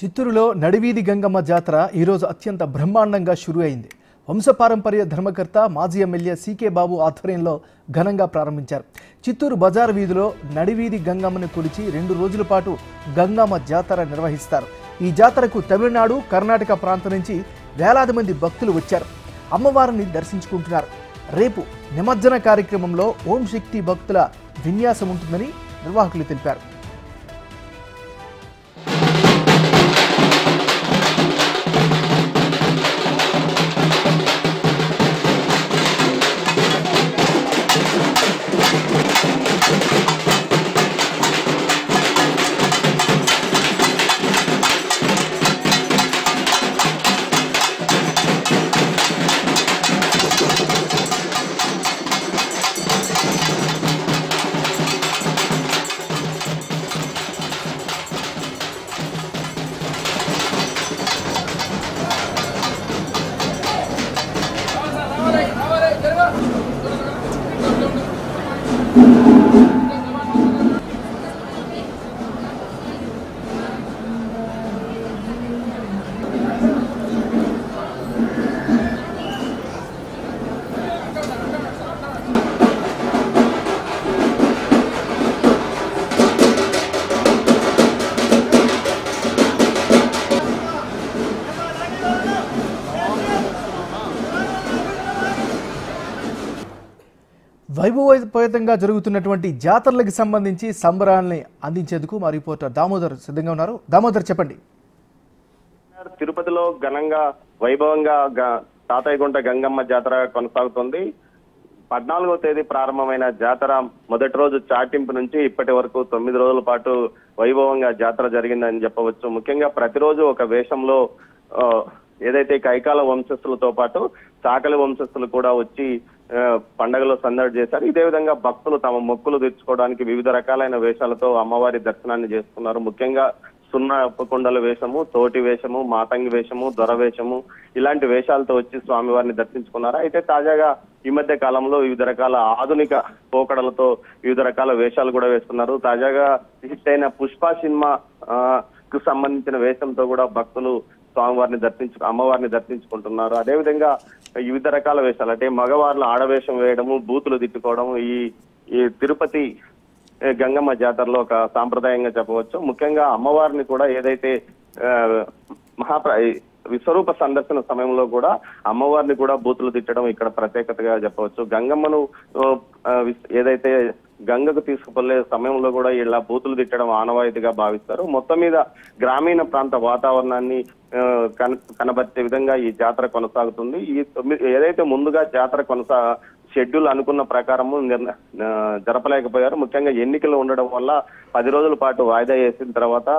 చిత్తూరులో నడివీధి గంగమ్మ జాతర ఈరోజు అత్యంత బ్రహ్మాండంగా షురు అయింది. వంశపారంపర్య ధర్మకర్త మాజీ ఎమ్మెల్యే సీకే బాబు ఆధ్వర్యంలో ఘనంగా ప్రారంభించారు. చిత్తూరు బజార్ వీధిలో నడివీధి గంగమ్మను కొలిచి 2 రోజుల పాటు గంగమ్మ జాతర నిర్వహిస్తారు. ఈ జాతరకు తమిళనాడు, కర్ణాటక ప్రాంతం నుంచి వేలాది మంది భక్తులు వచ్చారు. అమ్మవారిని దర్శించుకుంటున్నారు. రేపు నిమజ్జన కార్యక్రమంలో ఓం శక్తి భక్తుల విన్యాసం ఉంటుందని నిర్వాహకులు తెలిపారు. వైభవోపేతంగా జరుగుతున్నటువంటి జాతరలకు సంబంధించి సంబరాల్ని అందించేందుకు మా రిపోర్టర్ దామోదర్ సిద్ధంగా ఉన్నారు. దామోదర్, చెప్పండి. తిరుపతిలో ఘనంగా వైభవంగా తాతయ్యగుంట గంగమ్మ జాతర కొనసాగుతుంది. 14వ తేదీ ప్రారంభమైన జాతర మొదటి రోజు చాటింపు నుంచి ఇప్పటి వరకు 9 రోజుల పాటు వైభవంగా జాతర జరిగిందని చెప్పవచ్చు. ముఖ్యంగా ప్రతిరోజు ఒక వేషంలో ఏదైతే కైకాల వంశస్థులతో పాటు చాకలి వంశస్థులు కూడా వచ్చి పండగలో సందడి చేశారు. ఇదే విధంగా భక్తులు తమ మొక్కులు తీర్చుకోవడానికి వివిధ రకాలైన వేషాలతో అమ్మవారి దర్శనాన్ని చేసుకున్నారు. ముఖ్యంగా సున్నపుకుండల వేషము, తోటి వేషము, మాతంగి వేషము, దొర వేషము ఇలాంటి వేషాలతో వచ్చి స్వామివారిని దర్శించుకున్నారు. అయితే తాజాగా ఈ మధ్య కాలంలో వివిధ రకాల ఆధునిక పోకడలతో వివిధ రకాల వేషాలు కూడా వేస్తున్నారు. తాజాగా హిట్ అయిన పుష్ప సినిమా కు సంబంధించిన వేషంతో కూడా భక్తులు అమ్మవారిని దర్శించుకుంటున్నారు. అదేవిధంగా వివిధ రకాల వేషాలు అంటే మగవార్లు ఆడవేషం వేయడము, బూతులు తిట్టుకోవడం ఈ తిరుపతి గంగమ్మ జాతరలో ఒక సాంప్రదాయంగా చెప్పవచ్చు. ముఖ్యంగా అమ్మవారిని కూడా ఏదైతే విశ్వరూప సందర్శన సమయంలో కూడా అమ్మవారిని కూడా బూతులు తిట్టడం ఇక్కడ ప్రత్యేకతగా చెప్పవచ్చు. గంగమ్మను ఏదైతే గంగకు తీసుకుపోలే సమయంలో కూడా ఇలా బూతులు తిట్టడం ఆనవాయితీగా భావిస్తారు. మొత్తం మీద గ్రామీణ ప్రాంత వాతావరణాన్ని కనబర్చే విధంగా ఈ జాతర కొనసాగుతుంది. ఏదైతే ముందుగా జాతర షెడ్యూల్ అనుకున్న ప్రకారము జరపలేకపోయారు. ముఖ్యంగా ఎన్నికలు ఉండడం వల్ల 10 రోజుల పాటు వాయిదా వేసిన తర్వాత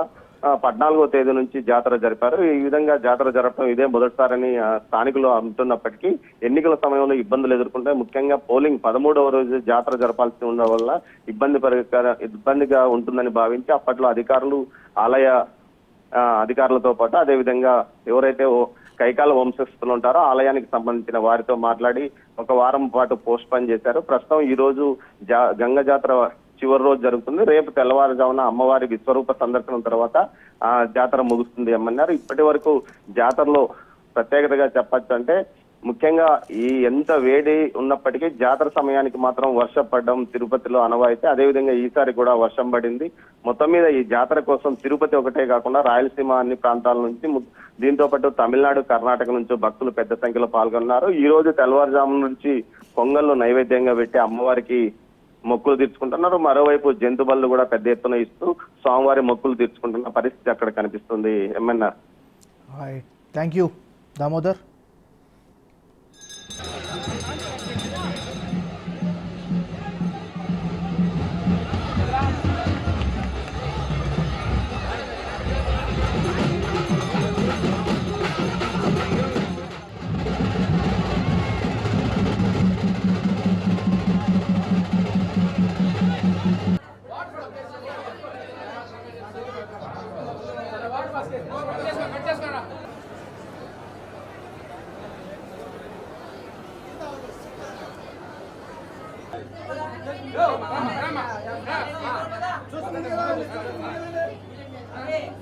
14వ తేదీ నుంచి జాతర జరిపారు. ఈ విధంగా జాతర జరపడం ఇదే మొదటిసారని స్థానికులు అంటున్నప్పటికీ ఎన్నికల సమయంలో ఇబ్బందులు ఎదుర్కొంటే ముఖ్యంగా పోలింగ్ 13వ రోజు జాతర జరపాల్సి ఉండడం వల్ల ఇబ్బందిగా ఉంటుందని భావించి అప్పట్లో అధికారులు ఆలయ అధికారులతో పాటు అదేవిధంగా ఎవరైతే కైకాల వంశస్థులు ఉంటారో ఆలయానికి సంబంధించిన వారితో మాట్లాడి 1 వారం పాటు పోస్ట్ పోన్ చేశారు. ప్రస్తుతం ఈ రోజు గంగ జాతర చివరి రోజు జరుగుతుంది. రేపు తెల్లవారుజామున అమ్మవారి విశ్వరూప సందర్శనం తర్వాత జాతర ముగుస్తుంది అన్నారు. ఇప్పటి వరకు జాతరలో ప్రత్యేకతగా చెప్పచ్చు అంటే ముఖ్యంగా ఎంత వేడి ఉన్నప్పటికీ జాతర సమయానికి మాత్రం వర్షం పడడం తిరుపతిలో అనవాయితీ. అదేవిధంగా ఈసారి కూడా వర్షం పడింది. మొత్తం మీద ఈ జాతర కోసం తిరుపతి ఒకటే కాకుండా రాయలసీమ అన్ని ప్రాంతాల నుంచి దీంతో పాటు తమిళనాడు, కర్ణాటక నుంచి భక్తులు పెద్ద సంఖ్యలో పాల్గొన్నారు. ఈ రోజు తెల్లవారుజాము నుంచి పొంగల్ను నైవేద్యంగా పెట్టి అమ్మవారికి మొక్కులు తీర్చుకుంటున్నారు. మరోవైపు జంతు బళ్ళు కూడా పెద్ద ఎత్తున ఇస్తూ స్వామివారి మొక్కులు తీర్చుకుంటున్న పరిస్థితి అక్కడ కనిపిస్తుంది. ఏమన్నా థ్యాంక్ యూ దామోదర్. Rama.